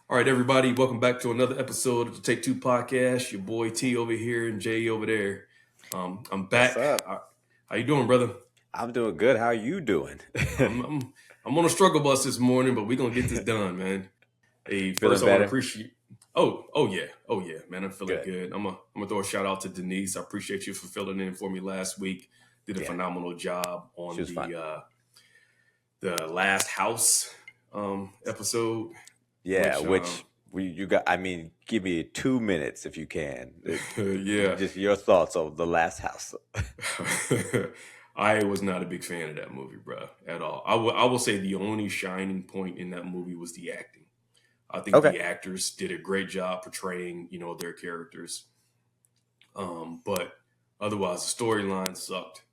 All right, everybody, welcome back to another episode of the Take Two podcast. Your boy T over here and Jay over there. I'm What's back. up? How you doing, brother? I'm doing good. How are you doing? I'm I'm, I'm on a struggle bus this morning, but we're gonna get this done, man. Hey, first Feeling I want to better? appreciate. Oh yeah, man. I'm feeling Good. good. I'm gonna throw a shout out to Denise. I appreciate you for filling in for me last week. Did a Yeah, phenomenal job she on was fun. the last house episode, Yeah, which which you got. I mean, give me 2 minutes if you can. yeah. Just your thoughts on the last house. I was not a big fan of that movie, bro, at all. I will say the only shining point in that movie was the acting. I think Okay. the actors did a great job portraying, their characters. But otherwise, the storyline sucked.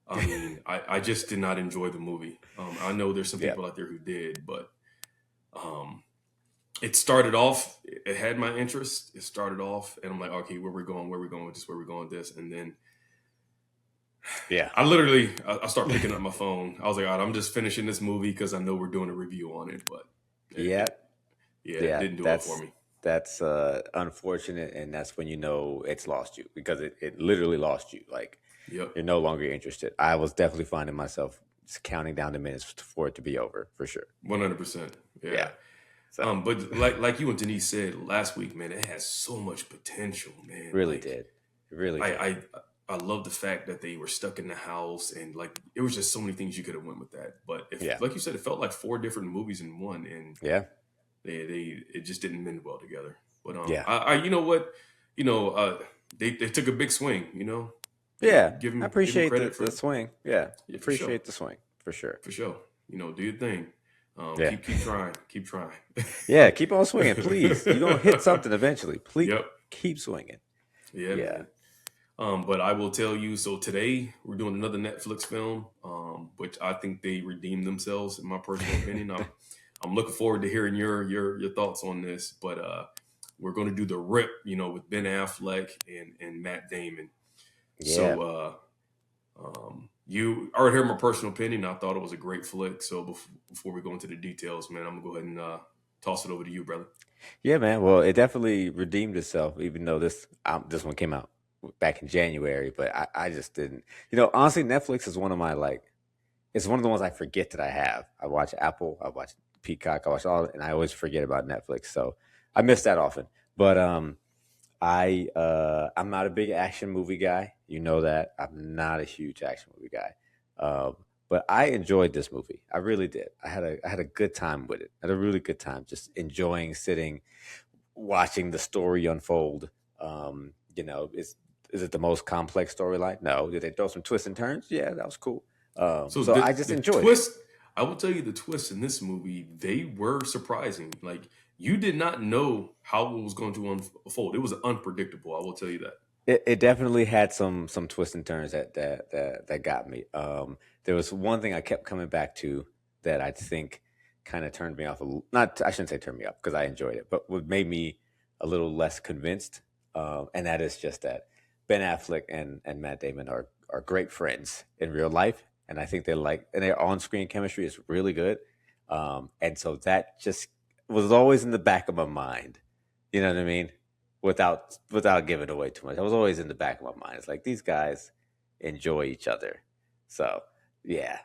I mean, I just did not enjoy the movie. I know there's some Yeah. people out there who did, but um, it started off. It had my interest. It started off, and I'm like, okay, where we going? Where we going with this? Where we going with this? And then Yeah. I start picking up my phone. I was like, all right, I'm just finishing this movie because I know we're doing a review on it. But it, Yeah. it yeah, it Yeah. didn't do it for That's me. that's unfortunate, and that's when you know it's lost you because it literally lost you. Like Yep. you're no longer interested. I was definitely finding myself just counting down the minutes for it to be over for sure. 100%. Yeah. Yeah. So But like you and Denise said last week, man, it has so much potential, man. really Like did. It really did. I I love the fact that they were stuck in the house and like it was just so many things you could have went with that. But if Yeah. like you said, it felt like four different movies in one, and Yeah. they it just didn't mend well together. But Yeah. I you know what, you know, they took a big swing. Yeah. I Give him appreciate credit the for swing. Yeah. yeah, for sure, Appreciate the swing for sure. for sure. Do your thing. Yeah. Keep trying. Yeah. Keep on swinging, please. You're going to hit something eventually. Please Yep. keep swinging. Yeah, Yeah. man. But I will tell you. So today we're doing another Netflix film, which I think they redeemed themselves, in my personal opinion. I'm looking forward to hearing your thoughts on this. But we're going to do the Rip, with Ben Affleck and Matt Damon. Yeah. So you already heard my personal opinion. I thought it was a great flick. So before we go into the details, man, I'm gonna go ahead and toss it over to you, brother. Yeah, man. Well, it definitely redeemed itself, even though this one came out back in January. But I just didn't. Honestly, Netflix is one of my it's one of the ones I forget that I have. I watch Apple, I watch Peacock, I watch all, and I always forget about Netflix. So I miss that often. But I'm not a big action movie guy. You know that. I'm not a huge action movie guy. But I enjoyed this movie. I really did. I had a good time with it. I had a really good time just enjoying sitting, watching the story unfold. Is it the most complex storyline? No. Did they throw some twists and turns? Yeah, that was cool. So So I the just the enjoyed it. twist, I will tell you the twists in this movie, they were surprising. Like you did not know how it was going to unfold. It was unpredictable. I will tell you that. It definitely had some twists and turns that got me. There was one thing I kept coming back to that I think kind of turned me off. Not I shouldn't say turned me off because I enjoyed it, but what made me a little less convinced, and that is just that Ben Affleck and Matt Damon are great friends in real life, and I think and their on screen chemistry is really good. And so that just was always in the back of my mind. You know what I mean? Without giving away too much. I was always in the back of my mind. It's like these guys enjoy each other. So yeah.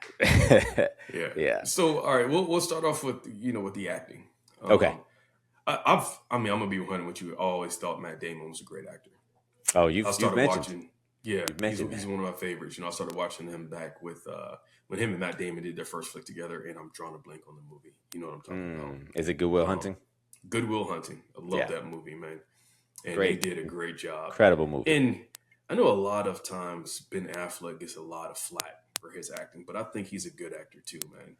Yeah. Yeah. So all right, we'll start off with with the acting. Okay. Um, I'm gonna be 100 with you. I always thought Matt Damon was a great actor. Oh, I you've started mentioned watching. Yeah, you've he's mentioned he's that. one of my favorites. I started watching him back with when him and Matt Damon did their first flick together, and I'm drawing a blank on the movie. You know what I'm talking about? Is it Goodwill Um, Hunting? Good Will Hunting. I love Yeah. that movie, man, and they Great. did a great job. Incredible movie. And I know a lot of times Ben Affleck gets a lot of flack for his acting, but I think he's a good actor too, man.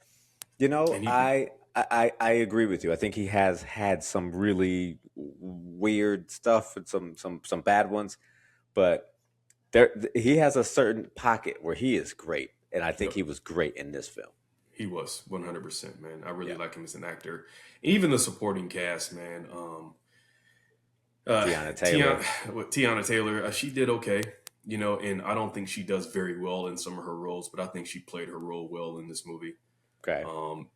You know, And he, I agree with you. I think he has had some really weird stuff and some bad ones, but he has a certain pocket where he is great, and I think yep, he was great in this film. he was 100%, man. I really Yeah. like him as an actor. Even the supporting cast, man. Uh, Tiana Tiana, Taylor. Tiana Taylor, she did okay, and I don't think she does very well in some of her roles, but I think she played her role well in this movie. Okay.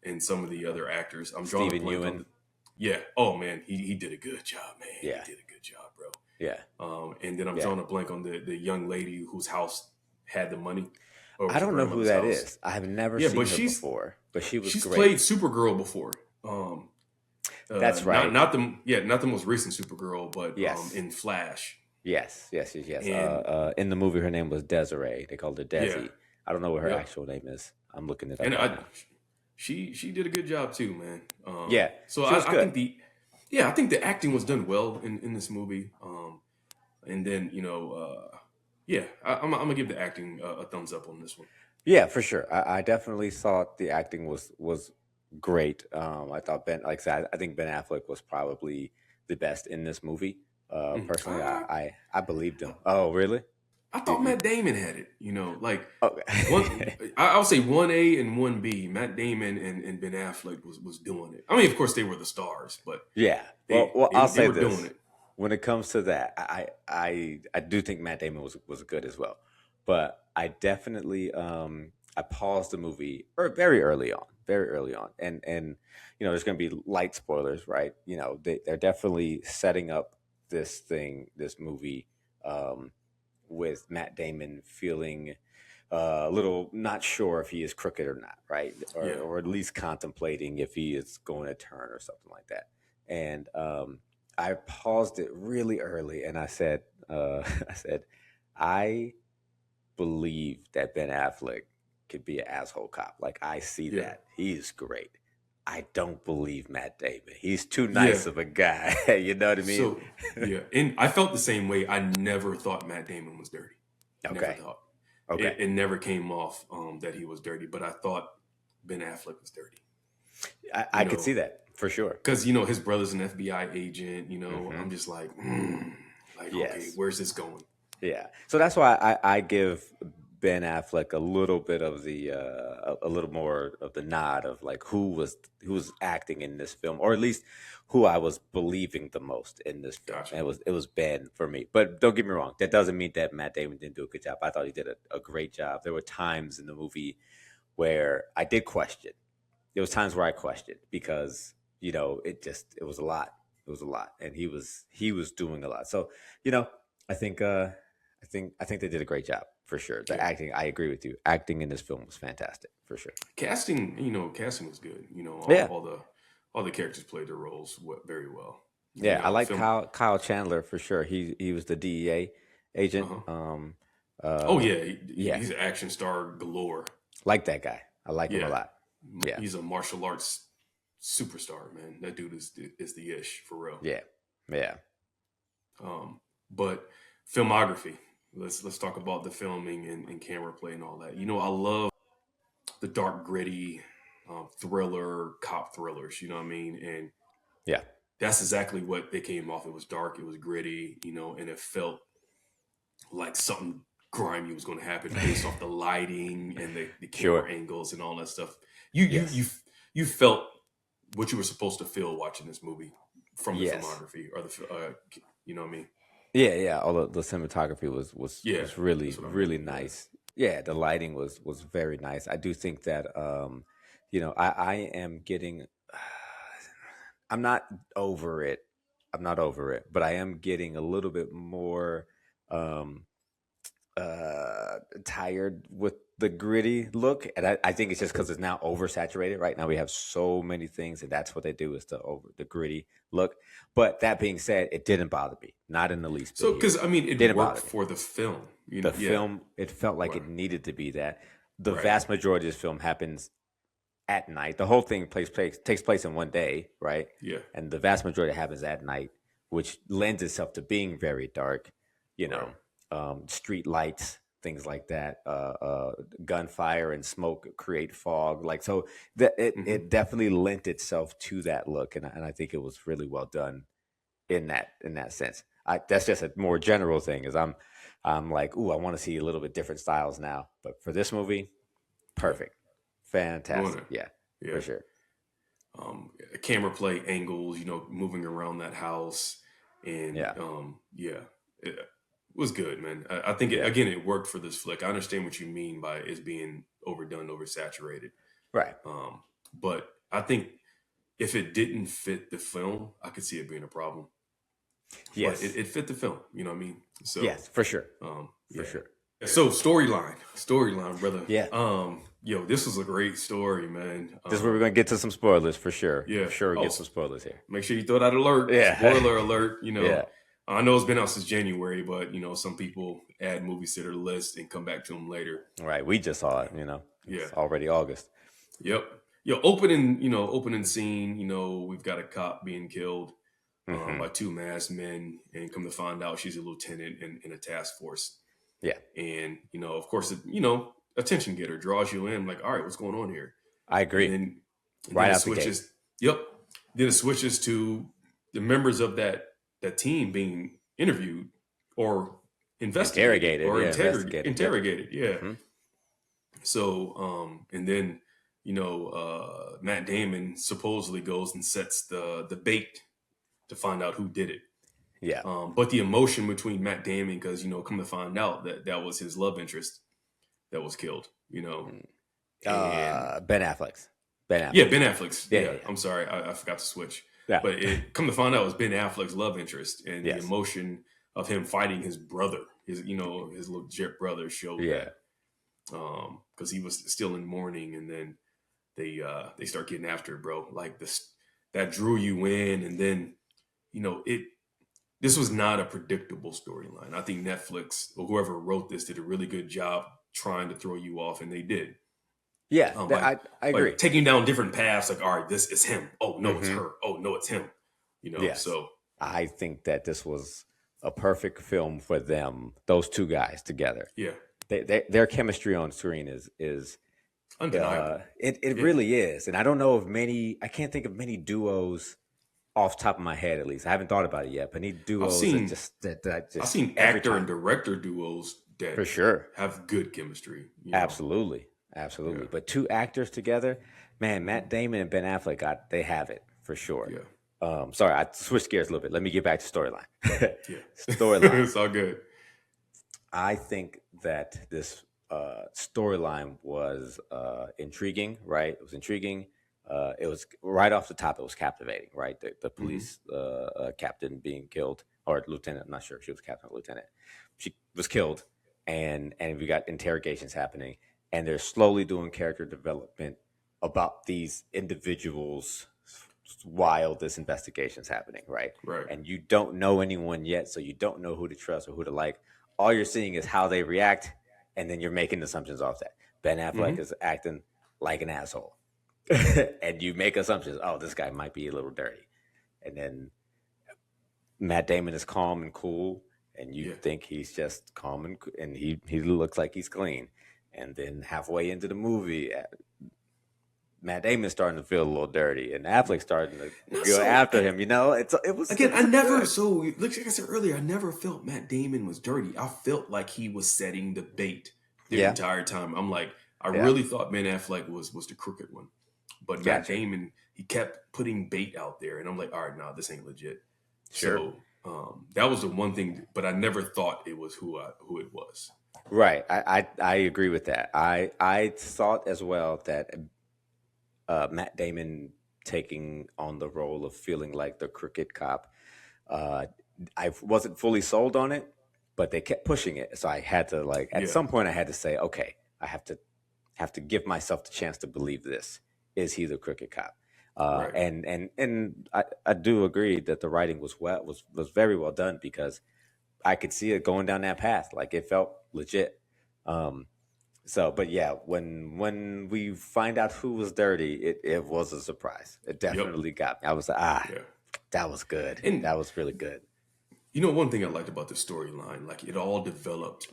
And some of the other actors, I'm drawing a Stephen blank on Ewan. Yeah. Oh man, he did a good job, man. He Yeah, did a good job, bro. yeah, And then I'm yeah. drawing a blank on the young lady whose house had the money, or it I was her don't know who grandmother's that house. is. I have never Yeah, seen but her before, but she was she's great. played Supergirl before. That's Not right. not the most recent Supergirl, but Yes, in Flash. yes, yes, yes, yes. And In the movie, her name was Desiree. They called her yeah, Desi. I don't know what her yep. actual name is. I'm looking it up And right now. she did a good job too, man. Yeah, So she was I good. think I think the acting was done well in this movie. And then yeah, I'm gonna give the acting a thumbs up on this one. Yeah, for sure. I definitely thought the acting was great. I thought like I said, I think Ben Affleck was probably the best in this movie. Mm. Personally, I believed him. Oh, really? I You, thought you, Matt Damon had it. Like one, okay. I'll say 1A and 1B. Matt Damon and Ben Affleck was doing it. I mean, of course, they were the stars, but Yeah. Well, I'll they say were doing this: it. when it comes to that, I do think Matt Damon was good as well, but I definitely I paused the movie very early on, and there's going to be light spoilers, right? They're definitely setting up this movie, um, with Matt Damon feeling a little not sure if he is crooked or not, right? Or, Yeah, or at least contemplating if he is going to turn or something like that. And I paused it really early and I said, I said, I believe that Ben Affleck could be an asshole cop. Like I see yeah, that. He's great. I don't believe Matt Damon. He's too yeah. nice of a guy. You know what I mean? So yeah, and I felt the same way. I never thought Matt Damon was dirty. Never Okay. thought Okay. it never came off that he was dirty. But I thought Ben Affleck was dirty. I You could see know, that for sure. because his brother's an FBI agent. Hmm. I'm just like, like okay, Yes. where's this going? Yeah. So that's why I give Ben Affleck a little bit of the a little more of the nod of like who was acting in this film, or at least who I was believing the most in this film. Gotcha. And it was Ben for me. But don't get me wrong, that doesn't mean that Matt Damon didn't do a good job. I thought he did a great job. There were times in the movie where I did question. There was times where I questioned because it was a lot. It was a lot, and he was doing a lot. So you know I think I think they did a great job for sure. The Yeah. acting, I agree with you. Acting in this film was fantastic for sure. Casting was good. Yeah, All the characters played their roles very well. yeah. I like Film. Kyle Chandler for sure. He was the DEA agent. Uh-huh. Oh Uh, yeah, yeah, he's an action star galore. like that guy. I like him a Yeah, lot. Yeah, he's a martial arts superstar, man. That dude is the ish for real. yeah, yeah, But filmography. Let's talk about the filming and camera play and all that. I love the dark, gritty thriller, cop thrillers. You know what I mean? And yeah. that's exactly what they came off. It was dark, it was gritty, and it felt like something grimy was going to happen based off the lighting and the Sure. camera angles and all that stuff. You you you Yes. you felt what you were supposed to feel watching this movie from the Yes. filmography or you know what I mean? Yeah, yeah. All of the cinematography was was Yeah, was really that's what I meant. really Yeah, nice. Yeah, the lighting was very nice. I do think that I am getting I'm not over it. I'm not over it, but I am getting a little bit more um tired with the gritty look, and I think it's just because it's now oversaturated. Right now, we have so many things, and that's what they do is the gritty look. But that being said, it didn't bother me, not in the least bit so here. because I mean it Didn't worked bother me. for the film. The Yeah, film, it felt like right, it needed to be that. The right, vast majority of this film happens at night. The whole thing takes place in one day, right? yeah, And the vast majority happens at night, which lends itself to being very dark. You right. know, street lights, things like that. Gunfire and smoke create fog. Like so, that Hmm. it definitely lent itself to that look, and I think it was really well done in that sense. That's just a more general thing. Is I'm like, ooh, I want to see a little bit different styles now. But for this movie, Yeah, perfect, going fantastic. there. Yeah, for Yeah, sure. camera play angles, moving around that house, and Yeah, yeah, it was good, man. I think yeah, it worked for this flick. I understand what you mean by it being overdone, oversaturated, right. but I think if it didn't fit the film, I could see it being a problem. But Yes. it fit the film. You know what I mean? So Yes, for sure. For yeah. sure. So storyline, brother. Yeah. Yo, this was a great story, man. This is where we're gonna get to some spoilers for sure. Yeah. For sure, we Oh, get some spoilers here. make sure you throw that alert. Yeah. Spoiler alert. Yeah. I know it's been out since January, but some people add movies to their list and come back to them later. Right. We just saw it. Yeah. It's already August. Yep. Opening scene. We've got a cop being killed by two masked men, and come to find out she's a lieutenant in a task force. Yeah. And of course, attention getter, draws you in. Like, all right, what's going on here? I agree. And right then it out the gate. switches. Yep. Then it switches to the members of that team being interviewed or investigated interrogated. Yeah. Mm-hmm. So, and then Matt Damon supposedly goes and sets the bait to find out who did it. Yeah. But the emotion between Matt Damon, because come to find out that was his love interest that was killed. And, Ben Affleck's. Yeah, Ben Affleck's. Yeah. I'm sorry, I forgot to switch. Yeah. But it come to find out it was Ben Affleck's love interest, and the emotion of him fighting his brother, his legit brother, showed that. Because he was still in mourning, and then they start getting after it, bro. Like this, that drew you in, and then this was not a predictable storyline. I think Netflix or whoever wrote this did a really good job trying to throw you off, and they did. Yeah, I agree. Like taking down different paths, like, all right, this is him. Oh, no, it's her. Oh, no, it's him. So I think that this was a perfect film for them, those two guys together. Yeah. Their chemistry on screen is undeniable. It really is. And I don't know I can't think of many duos off the top of my head, at least. I haven't thought about it yet, but any duos I've seen actor and director duos that for sure have good chemistry. Absolutely. Yeah. But two actors together, man, Matt Damon and Ben Affleck, they have it for sure. Yeah. Sorry, I switched gears a little bit. Let me get back to storyline. Storyline. It's all good. I think that this storyline was intriguing, right? It was intriguing. It was right off the top. It was captivating, right? The police captain being killed, or lieutenant. I'm not sure if she was captain or lieutenant. She was killed, and we got interrogations happening, and they're slowly doing character development about these individuals while this investigation's happening, right? Right. And you don't know anyone yet, so you don't know who to trust or who to like. All you're seeing is how they react, and then you're making assumptions off that. Ben Affleck is acting like an asshole. And you make assumptions. Oh, this guy might be a little dirty. And then Matt Damon is calm and cool, and you think he's just calm and he looks like he's clean. And then halfway into the movie, Matt Damon's starting to feel a little dirty, and Affleck's starting to go after him. It was again. I never. So like I said earlier, I never felt Matt Damon was dirty. I felt like he was setting the bait the entire time. I'm like, I really thought Ben Affleck was the crooked one, but Matt Damon, he kept putting bait out there, and I'm like, all right, nah, this ain't legit. Sure. So that was the one thing, but I never thought it was who it was. Right. I agree with that. I thought as well that Matt Damon taking on the role of feeling like the crooked cop, I wasn't fully sold on it, but they kept pushing it. So I had to at some point I had to say, okay, I have to give myself the chance to believe this. Is he the crooked cop? Right. And I do agree that the writing was very well done, because I could see it going down that path. Like, it felt legit. But yeah, when we find out who was dirty, it was a surprise. It definitely got me. I was like, that was good. And that was really good. One thing I liked about the storyline, like, it all developed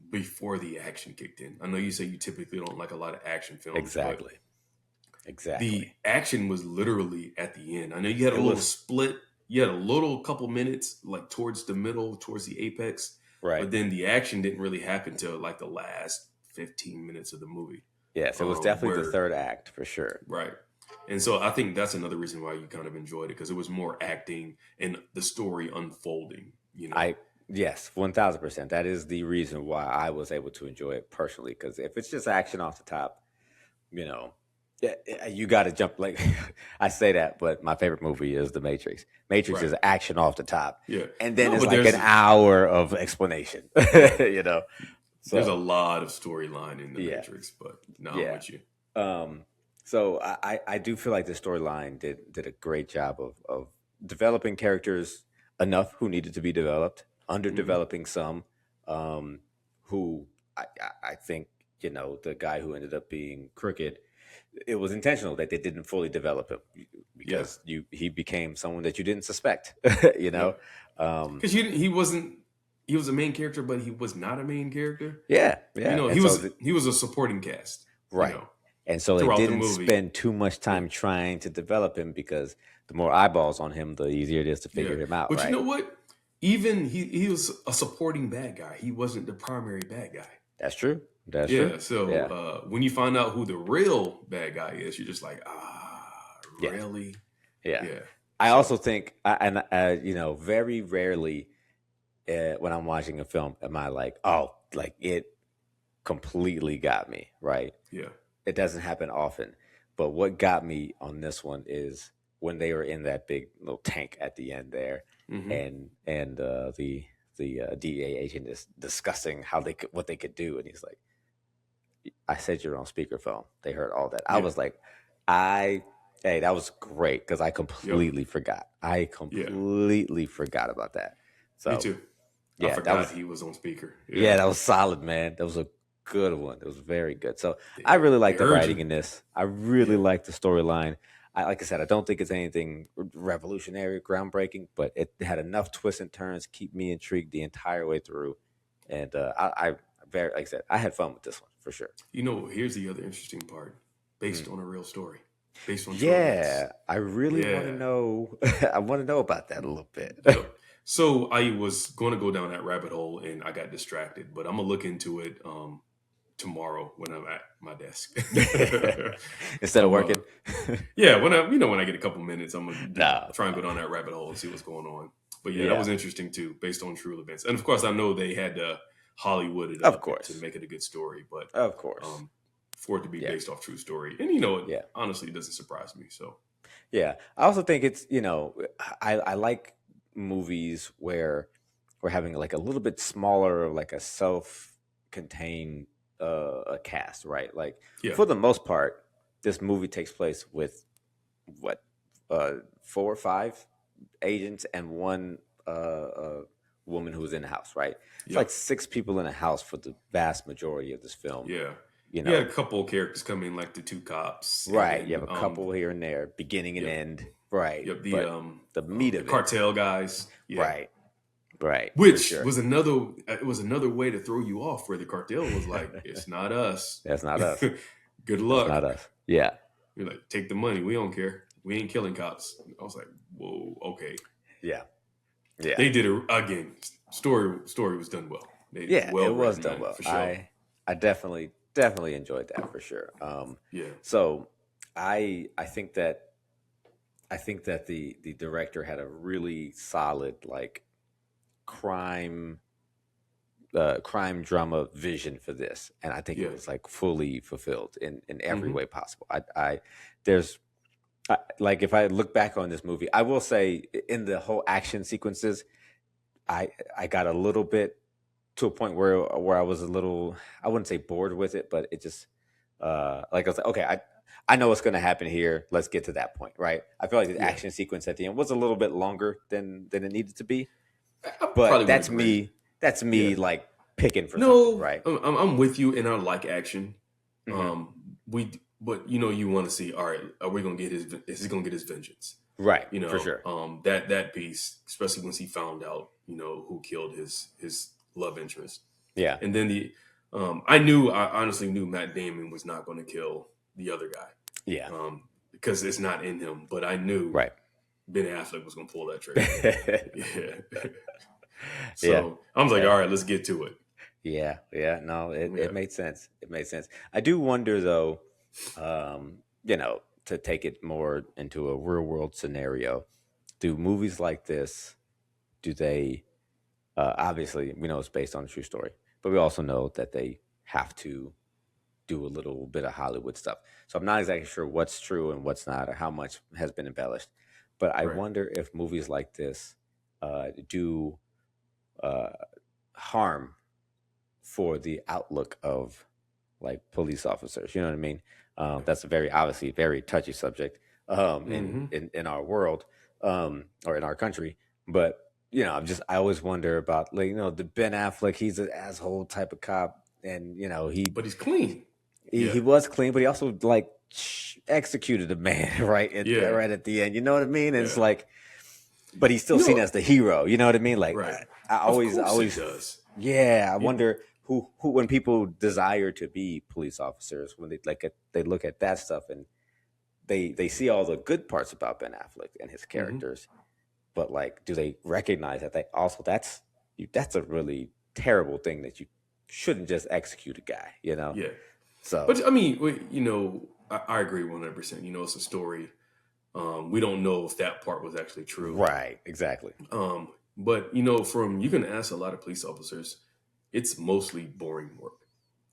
before the action kicked in. I know you say you typically don't like a lot of action films. Exactly. The action was literally at the end. I know you had a little split. You had a little couple minutes, like towards the middle, towards the apex. Right. But then the action didn't really happen till like the last 15 minutes of the movie. Yes, it was definitely the third act for sure. Right. And so I think that's another reason why you kind of enjoyed it, because it was more acting and the story unfolding. Yes, 1000%. That is the reason why I was able to enjoy it personally, because if it's just action off the top, Yeah, you got to jump. Like I say that, but my favorite movie is The Matrix. Matrix Right. is action off the top, Yeah. and then No, it's but like an there's hour of explanation. yeah, you know, there's a so lot of storyline in the yeah, Matrix, but no, I'm yeah. with you. Um, so I do feel like the storyline did a great job of developing characters enough who needed to be developed, Hmm. underdeveloping some, um, who I think the guy who ended up being crooked, it was intentional that they didn't fully develop him Yeah. because he became someone that you didn't suspect, you Yeah. know. Um, Because he wasn't he was a main character, but he was not a main character. yeah, You yeah, know, and so he was a supporting cast. You right. know, And so they throughout the didn't movie. spend too much Yeah. time trying to develop him because the more eyeballs on him, the easier it is to Yeah. figure him out, But you right? know what? Even he was a supporting bad guy. He wasn't the primary bad guy. That's true. That's true. Yeah. So Yeah. when you find out who the real bad guy is, you're just like, Yeah. really? Yeah. Yeah. I So also think, and very rarely when I'm watching a film, am I like, oh, like it completely got me, right? yeah. It doesn't happen often. But what got me on this one is when they were in that big little tank at the end there, Hmm. and the DEA agent is discussing what they could do, and he's like, "I said you're on speakerphone." They heard all that. I Yeah. was like, "I." Hey, that was great because I Yep. completely forgot. I Yeah. completely forgot about that. Me So too. I yeah, that forgot was he was on speaker. Yeah. yeah, that was solid, man. That was a good one. It was very good. So I They really they like the heard you. writing in this. I really Yeah. like the storyline. Like I said, I don't think it's anything revolutionary, groundbreaking, but it had enough twists and turns to keep me intrigued the entire way through. And I very like I said, I had fun with this one for sure. You know, here's the other interesting part. Based Mm. on a real story, based on true events. Yeah, I really want to Yeah. know. I want to know about that a little bit. Yep. So I was going to go down that rabbit hole and I got distracted, but I'm gonna look into it tomorrow when I'm at my desk. Instead of I'm working. yeah, when I get a couple minutes, I'm gonna No, try and no. go down that rabbit hole and see what's going on. But yeah, that Yeah, was interesting too, based on true events. And of course, I know they had to Hollywood it of up to course, make it a good story, but of course. um, for it to be Yeah, based off true story, and you know, it yeah. honestly doesn't surprise me. So Yeah, I also think it's I like movies where we're having like a little bit smaller, like a self-contained a cast, right? Like yeah, for the most part, this movie takes place with what 4 or 5 agents and one woman who's in the house, right? It's yeah, like 6 people in a house for the vast majority of this film. yeah. You You had know, a couple of characters come in, like the two cops, and right? You have then a couple here and there, beginning and yep, end, right? yep, But the meat the of it. cartel guys, yeah. Right. Right. For Which sure. was another it was another way to throw you off where the cartel was like, it's not us. That's not us. Good That's luck. not us. Yeah. You're like, take the money. We don't care. We ain't killing cops. I was like, whoa, okay. Yeah. Yeah. They did it again. Story was done well. They Yeah. It well was written, done man, well. for sure. I definitely enjoyed that for sure. Yeah. So I I think that the director had a really solid like crime crime drama vision for this, and I think it Yeah. was like fully fulfilled in every Hmm. way possible. There's like if I look back on this movie, I will say in the whole action sequences, I got a little bit to a point where I was a little, I wouldn't say bored with it, but it just like I was like, okay, I know what's going to happen here. Let's get to that point, right? I feel like the Yeah. action sequence at the end was a little bit longer than it needed to be, I but probably would agree. that's Yeah. me like picking for something, No, right? I'm with you, and I like action. Hmm. But you know, you want to see, all right, are we gonna get his? Is he gonna get his vengeance? Right, You for know, sure. that piece, especially once he found out, you know, who killed his love interest, Yeah, and then I honestly knew Matt Damon was not going to kill the other guy, yeah, because it's not in him. But I knew right. Ben Affleck was going to pull that trigger. Yeah. Yeah, So I was like, yeah. all right, let's get to it. Yeah, yeah, no, it Yeah. made sense. It made sense. I do wonder though, to take it more into a real world scenario, do movies like this, do they obviously we know it's based on a true story, but we also know that they have to do a little bit of Hollywood stuff. So I'm not exactly sure what's true and what's not, or how much has been embellished. But I Right. wonder if movies like this do uh, harm for the outlook of like police officers. You know what I mean? That's a very obviously very touchy subject Hmm. in our world or in our country. But I always wonder about like the Ben Affleck. He's an asshole type of cop, and But he's clean. he Yeah. was clean, but he also like executed a man Yeah. right at the end. You know what I mean? And it's Yeah. like, but he's still You seen know, as the hero. You know what I mean? Like right. Of I course it always, does. yeah. I Yeah. wonder who when people desire to be police officers, when they look at that stuff and they see all the good parts about Ben Affleck and his Hmm. characters, but like, do they recognize that they also that's a really terrible thing that you shouldn't just execute a guy, you know? Yeah. So But I mean, I agree 100%. It's a story. We don't know if that part was actually true. right, exactly. But from you can ask a lot of police officers, it's mostly boring work.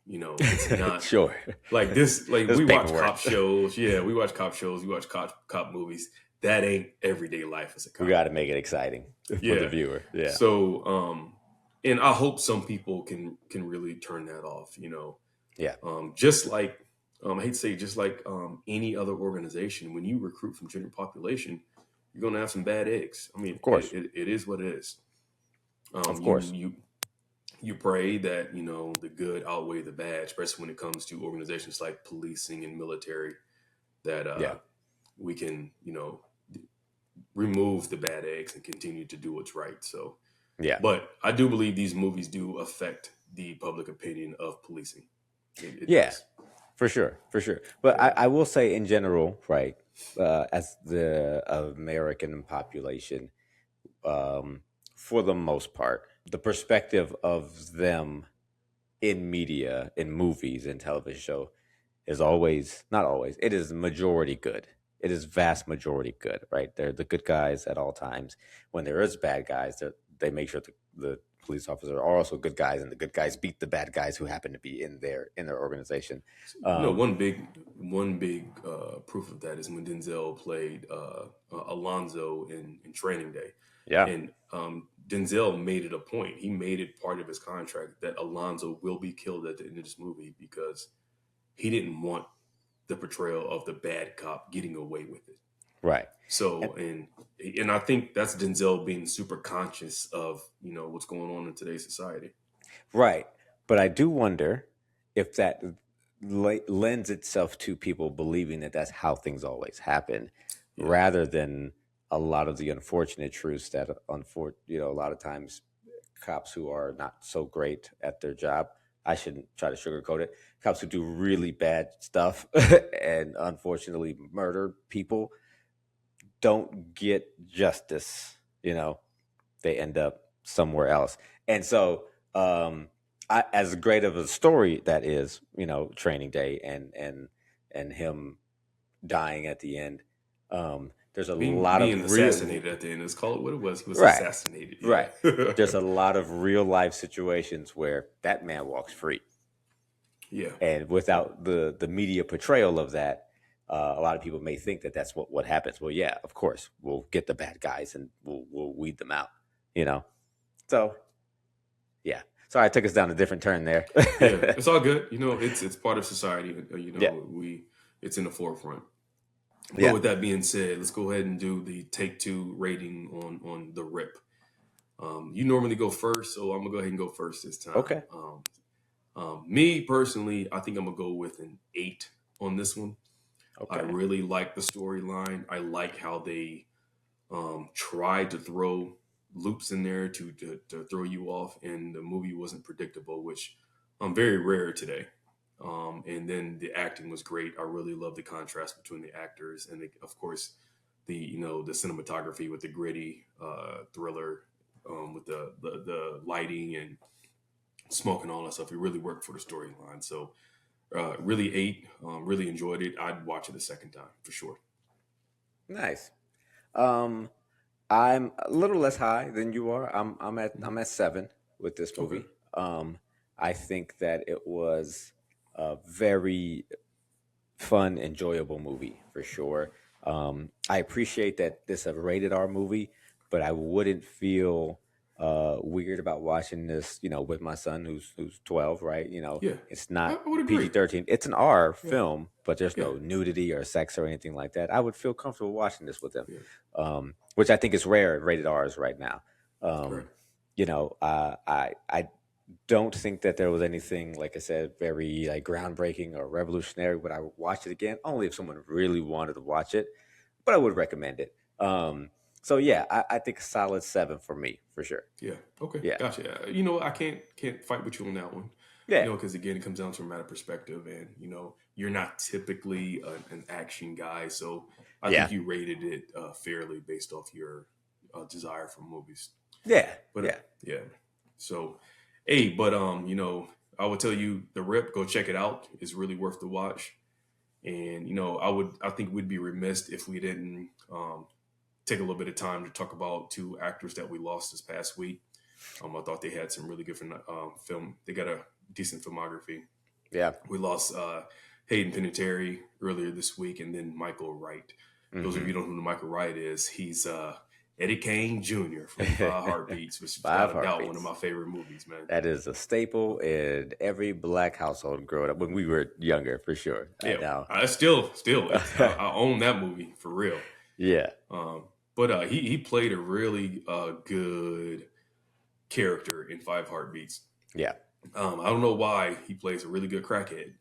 It's not Sure. like this. Like There's we watch paperwork. cop shows. Yeah, we watch cop shows. We watch cop movies. That ain't everyday life as a We cop. got to make it exciting for the Yeah. viewer. Yeah. So, and I hope some people can really turn that off. Yeah. Just like I hate to say, just like any other organization, when you recruit from general population, you're gonna have some bad eggs. I mean, Of course. it is what it is. Of You course. you pray that the good outweigh the bad, especially when it comes to organizations like policing and military. That Yeah. we can remove the bad eggs and continue to do what's right. So, Yeah. but I do believe these movies do affect the public opinion of policing. It Yeah. does. For sure. For sure. But Yeah. I will say in general, right, as the American population, um, for the most part, the perspective of them in media, in movies, in television show is always not always. It is majority good. It is vast majority good, right? They're the good guys at all times. When there is bad guys, they make sure the police officers are also good guys, and the good guys beat the bad guys who happen to be in their organization. Um, One big proof of that is when Denzel played Alonzo in Training Day, yeah, and Denzel made it a point. He made it part of his contract that Alonzo will be killed at the end of this movie because he didn't want the portrayal of the bad cop getting away with it. right, and, So and I think that's Denzel being super conscious of what's going on in today's society. right. But I do wonder if that lends itself to people believing that that's how things always happen, Yeah. rather than a lot of the unfortunate truths that a lot of times cops who are not so great at their job. I shouldn't try to sugarcoat it. Cops who do really bad stuff and unfortunately murder people don't get justice. They end up somewhere else. And so, as great of a story that is, Training Day and him dying at the end, there's a lot Being of real assassinated at the end. Let's call it what it was. He was right, assassinated. right. Yeah. There's a lot of real life situations where that man walks free, Yeah. and without the media portrayal of that, a lot of people may think that that's what happens. Well, yeah, of course, we'll get the bad guys and we'll weed them out. You know, so yeah. Sorry, I took us down a different turn there. Yeah. It's all good. It's part of society. Yeah, It's in the forefront. But yeah. with that being said, let's go ahead and do the take two rating on the rip. You normally go first, so I'm gonna go ahead and go first this time. Okay, Me personally, I think I'm gonna go with an 8 on this one. I okay. really like the storyline. I like how they tried to throw loops in there to throw you off, and the movie wasn't predictable, which very rare today. And then the acting was great. I really love the contrast between the actors and, of course, the cinematography with the gritty thriller, with the lighting and smoke and all that stuff. It really worked for the storyline. So really 8. Really enjoyed it. I'd watch it a second time for sure. Nice. Um, I'm a little less high than you are. I'm Mhm. at 7 with this Okay. movie. I think that it was. very fun, enjoyable movie for sure. I appreciate that this is a rated R movie, but I wouldn't feel weird about watching this, with my son who's 12, right? Yeah, It's I not would agree. PG-13. It's an R Yeah, film, but there's yeah, no nudity or sex or anything like that. I would feel comfortable watching this with him, yeah. which I think is rare in rated R's right now. Correct. Um, I don't think that there was anything, like I said, very like groundbreaking or revolutionary. Would I watch it again? Only if someone really wanted to watch it, but I would recommend it. So yeah, I think a solid 7 for me for sure. Yeah. Okay. Yeah, Gotcha. I can't fight with you on that one. yeah, Because again, it comes down to a matter of perspective, and you're not typically an action guy, so I yeah, think you rated it fairly based off your desire for movies. yeah, But yeah, yeah. So, hey, but I would tell you the Rip. Go check it out. It's really worth the watch. And I think we'd be remiss if we didn't take a little bit of time to talk about two actors that we lost this past week. I thought they had some really good film. They got a decent filmography. yeah. We lost Hayden Panettiere earlier this week, and then Michael Wright. Those of Hmm. you who don't know who Michael Wright is, he's Eddie Kane Jr. from Five Heartbeats, which is Five without a doubt one of heartbeats. my favorite movies, man. That is a staple in every black household growing up when we were younger, for sure. Yeah, Now, I still, I own that movie for real. yeah, But he played a really good character in Five Heartbeats. yeah, I don't know why he plays a really good crackhead,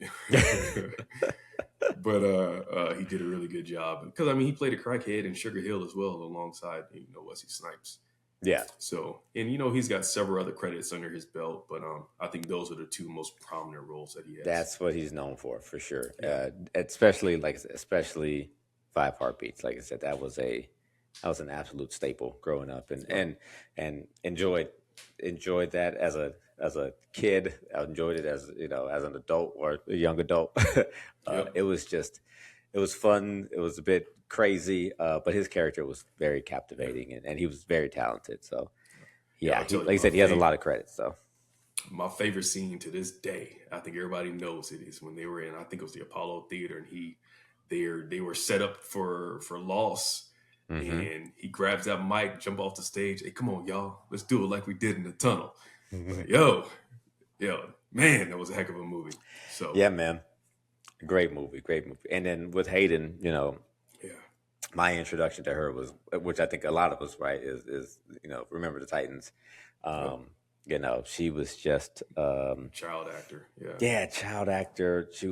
but he did a really good job because I mean he played a crackhead in Sugar Hill as well alongside Wesley Snipes. yeah. So and he's got several other credits under his belt, but I think those are the two most prominent roles that he has. That's what he's known for sure. Yeah, Especially Five Heartbeats. Like I said, that was an absolute staple growing up, and yep, enjoyed that as a kid. I enjoyed it as an adult or a young adult. yep. It was fun. It was a bit crazy, but his character was very Yeah. captivating, and he was very talented. So Yeah, yeah, I'll tell like you I said, he has a lot of credits. So my favorite scene to this day. I think everybody knows it is when they were in. I think it was the Apollo Theater, and they were set up for loss, hmm. and he grabs that mic, jump off the stage. Hey, come on, y'all, let's do it like we did in the tunnel. Like, yo, man, that was a heck of a movie. So Yeah, man. Great movie, great movie. And then with Hayden, yeah, my introduction to her was, which I think a lot of us, right, is Remember the Titans. yep, She was just, child actor. Yeah, yeah, child actor. She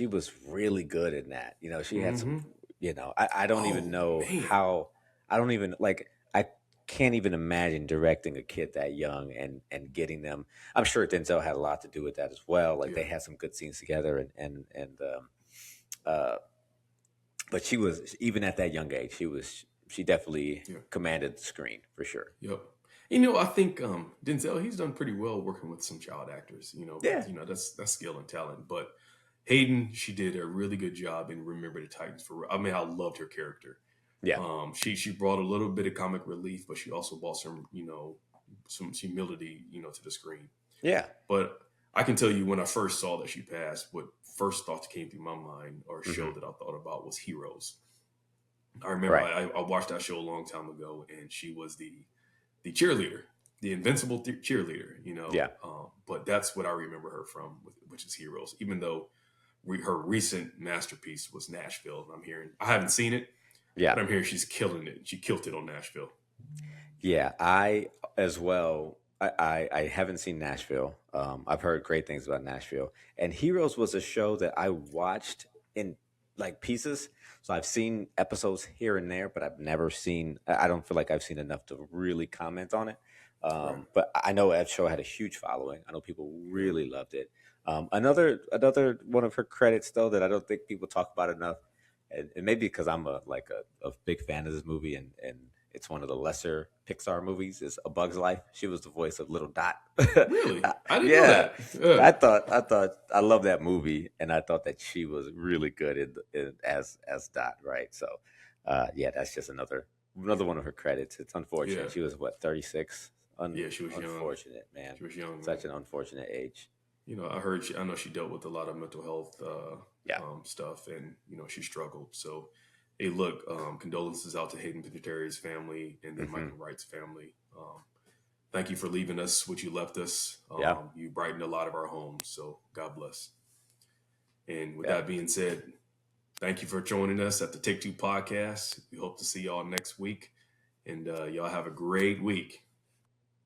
was really good in that. She had some, mm-hmm. I don't even Oh know man, how. I don't even like. I can't even imagine directing a kid that young and getting them. I'm sure Denzel had a lot to do with that as well. Like they yeah, had some good scenes together, and uh, but she was, even at that young age, she definitely yeah. commanded the screen for sure. Yep. I think Denzel he's done pretty well working with some child actors. Yeah, That's skill and talent. But Hayden, she did a really good job in Remember the Titans. I mean, I loved her character. yeah, She brought a little bit of comic relief, but she also brought some humility to the screen. yeah. But I can tell you when I first saw that she passed, what first thought came through my mind or show Hmm. that I thought about was Heroes. I remember Right. I watched that show a long time ago, and she was the cheerleader, the invincible cheerleader. Yeah, But that's what I remember her from, which is Heroes. Even though her recent masterpiece was Nashville, and I haven't seen it, yeah, but I'm hearing she's killing it. She killed it on Nashville. yeah. I as well. I haven't seen Nashville. I've heard great things about Nashville. And Heroes was a show that I watched in like pieces. So I've seen episodes here and there, but I've never seen. I don't feel like I've seen enough to really comment on it. Right. But I know that show had a huge following. I know people Yeah. really loved it. Another one of her credits though that I don't think people talk about enough, and maybe because I'm a big fan of this movie, and it's one of the lesser Pixar movies, is A Bug's Life. She was the voice of Little Dot. Really? I didn't know Yeah, that. Yeah. I love that movie, and I thought that she was really good as Dot. Right, so yeah, that's just another one of her credits. It's Yeah. unfortunate. She was what, 36. Yeah. She was young. Unfortunate, man. She was young, man. Such an unfortunate age. I heard I know she dealt with a lot of mental health Yeah. stuff, and she struggled. So, hey, look, condolences out to Hayden Panettari's family and then Hmm. Michael Wright's family. Thank you for leaving us what you left us. Yeah. You brightened a lot of our homes, so God bless. And with Yeah. that being said, thank you for joining us at the Take Two podcast. We hope to see y'all next week, and y'all have a great week.